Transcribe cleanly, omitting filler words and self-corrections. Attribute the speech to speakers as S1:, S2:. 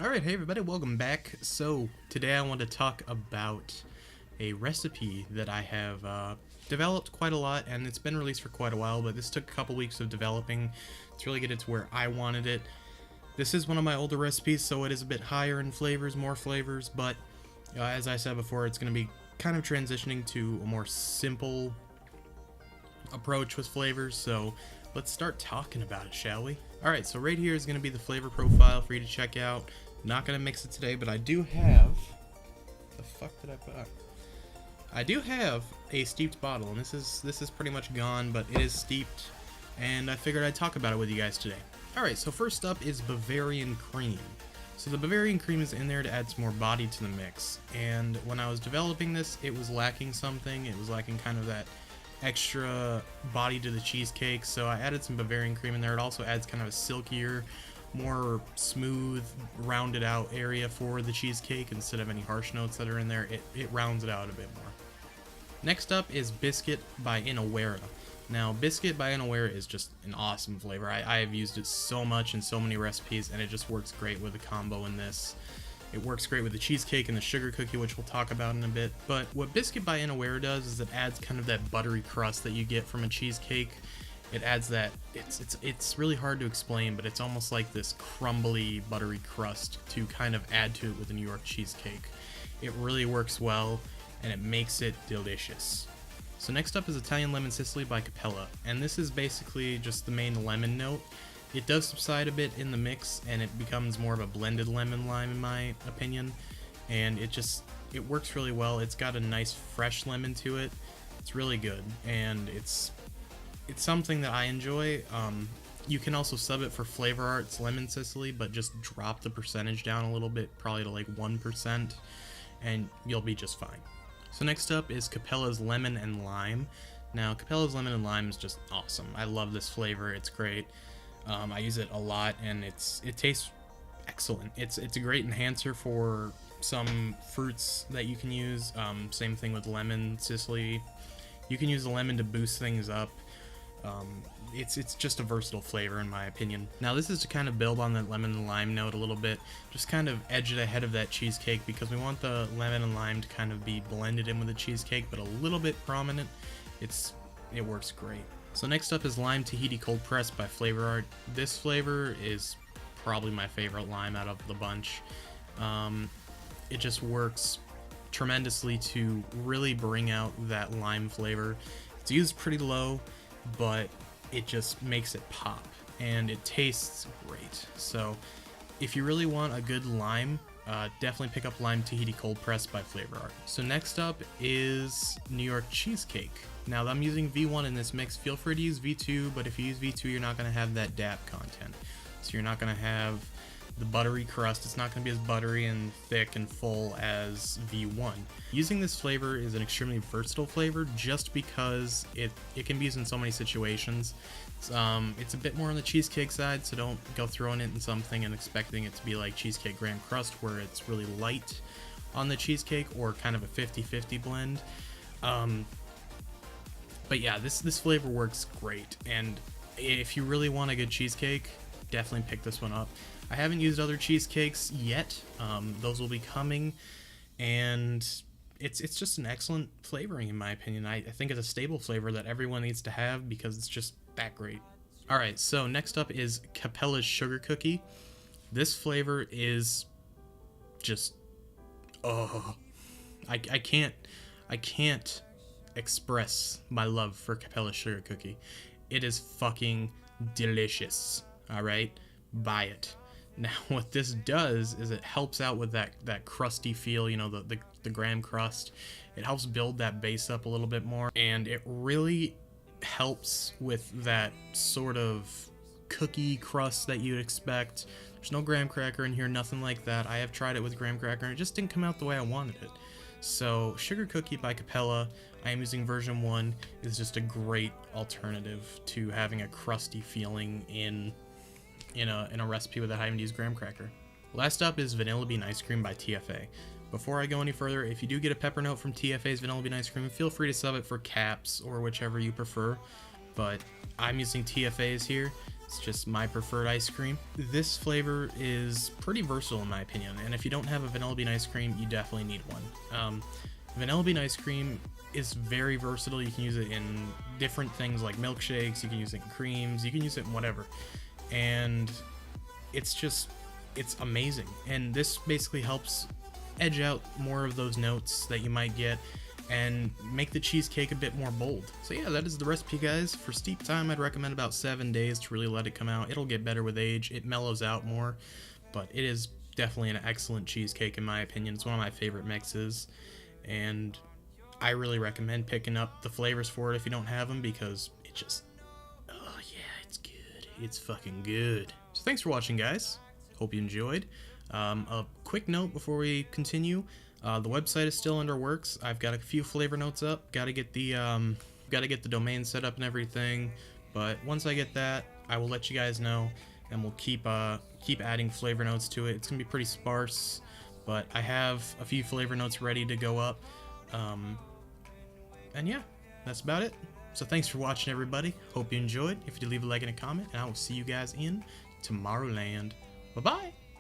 S1: Alright, hey everybody, welcome back. So, today I want to talk about a recipe that I have developed quite a lot, and it's been released for quite a while, but this took a couple weeks of developing to really get it to where I wanted it. This is one of my older recipes, so it is a bit higher in flavors, more flavors, but as I said before, it's going to be kind of transitioning to a more simple approach with flavors, so let's start talking about it, shall we? Alright, so right here is going to be the flavor profile for you to check out. Not going to mix it today, but I do have... The fuck did I put on? I do have a steeped bottle, and this is pretty much gone, but it is steeped, and I figured I'd talk about it with you guys today. Alright, so first up is Bavarian cream. So the Bavarian cream is in there to add some more body to the mix, and when I was developing this, it was lacking something. It was lacking kind of that extra body to the cheesecake, so I added some Bavarian cream in there. It also adds kind of a silkier, more smooth, rounded out area for the cheesecake instead of any harsh notes that are in there. It rounds it out a bit more. Next up is Biscuit by Inawera. Now, Biscuit by Inawera is just an awesome flavor. I have used it so much in so many recipes, and it just works great with the combo in this. It works great with the cheesecake and the sugar cookie, which we'll talk about in a bit. But what Biscuit by Inawera does is it adds kind of that buttery crust that you get from a cheesecake. It adds that, it's really hard to explain, but it's almost like this crumbly, buttery crust to kind of add to it with a New York cheesecake. It really works well, and it makes it delicious. So next up is Italian Lemon Sicily by Capella, and this is basically just the main lemon note. It does subside a bit in the mix, and it becomes more of a blended lemon lime in my opinion, and it works really well. It's got a nice fresh lemon to it. It's really good, and it's something that I enjoy. You can also sub it for Flavor Art's Lemon Sicily, but just drop the percentage down a little bit, probably to like 1%, and you'll be just fine. So next up is Capella's Lemon and Lime. Now, Capella's Lemon and Lime is just awesome. I love this flavor. It's great. I use it a lot, and it tastes excellent. It's a great enhancer for some fruits that you can use. Same thing with Lemon Sicily. You can use the lemon to boost things up. It's just a versatile flavor in my opinion. Now this is to kind of build on that lemon and lime note a little bit, just kind of edge it ahead of that cheesecake, because we want the lemon and lime to kind of be blended in with the cheesecake, but a little bit prominent. It works great. So next up is Lime Tahiti Cold Press by Flavor Art. This flavor is probably my favorite lime out of the bunch. It just works tremendously to really bring out that lime flavor. It's used pretty low, but it just makes it pop, and it tastes great. So if you really want a good lime, definitely pick up Lime Tahiti Cold Press by Flavor Art. So next up is New York Cheesecake. Now I'm using V1 in this mix. Feel free to use V2, but if you use V2, you're not going to have that DAP content. So you're not going to have the buttery crust. It's not going to be as buttery and thick and full as V1. Using this flavor is an extremely versatile flavor just because it can be used in so many situations. It's a bit more on the cheesecake side, so don't go throwing it in something and expecting it to be like cheesecake graham crust, where it's really light on the cheesecake, or kind of a 50-50 blend. But yeah, this flavor works great, and if you really want a good cheesecake, definitely pick this one up. I haven't used other cheesecakes yet. Those will be coming, and it's just an excellent flavoring in my opinion. I think it's a staple flavor that everyone needs to have because it's just that great. Alright, so next up is Capella's Sugar Cookie. This flavor is just, I can't express my love for Capella's Sugar Cookie. It is fucking delicious. Alright, buy it. Now what this does is it helps out with that crusty feel, you know, the graham crust. It helps build that base up a little bit more, and it really helps with that sort of cookie crust that you'd expect. There's no graham cracker in here, nothing like that. I have tried it with graham cracker and it just didn't come out the way I wanted it. So Sugar Cookie by Capella, I am using version 1, is just a great alternative to having a crusty feeling in a recipe without having to use graham cracker. Last up is Vanilla Bean Ice Cream by TFA. Before I go any further, if you do get a pepper note from TFA's Vanilla Bean Ice Cream, feel free to sub it for caps or whichever you prefer, but I'm using TFA's here. It's just my preferred ice cream. This flavor is pretty versatile in my opinion, and if you don't have a vanilla bean ice cream, you definitely need one. Vanilla bean ice cream is very versatile. You can use it in different things like milkshakes, you can use it in creams, you can use it in whatever. And it's amazing. And this basically helps edge out more of those notes that you might get and make the cheesecake a bit more bold. So yeah, that is the recipe, guys. For steep time, I'd recommend about 7 days to really let it come out. It'll get better with age. It mellows out more, but it is definitely an excellent cheesecake in my opinion. It's one of my favorite mixes, and I really recommend picking up the flavors for it if you don't have them, because it just, oh yeah, it's good. It's fucking good. So thanks for watching, guys. Hope you enjoyed. A quick note before we continue. The website is still under works. I've got a few flavor notes up. Got to get the domain set up and everything. But once I get that, I will let you guys know, and we'll keep adding flavor notes to it. It's gonna be pretty sparse, but I have a few flavor notes ready to go up. And yeah, that's about it. So thanks for watching, everybody. Hope you enjoyed. If you did, leave a like and a comment, and I will see you guys in Tomorrowland. Bye bye.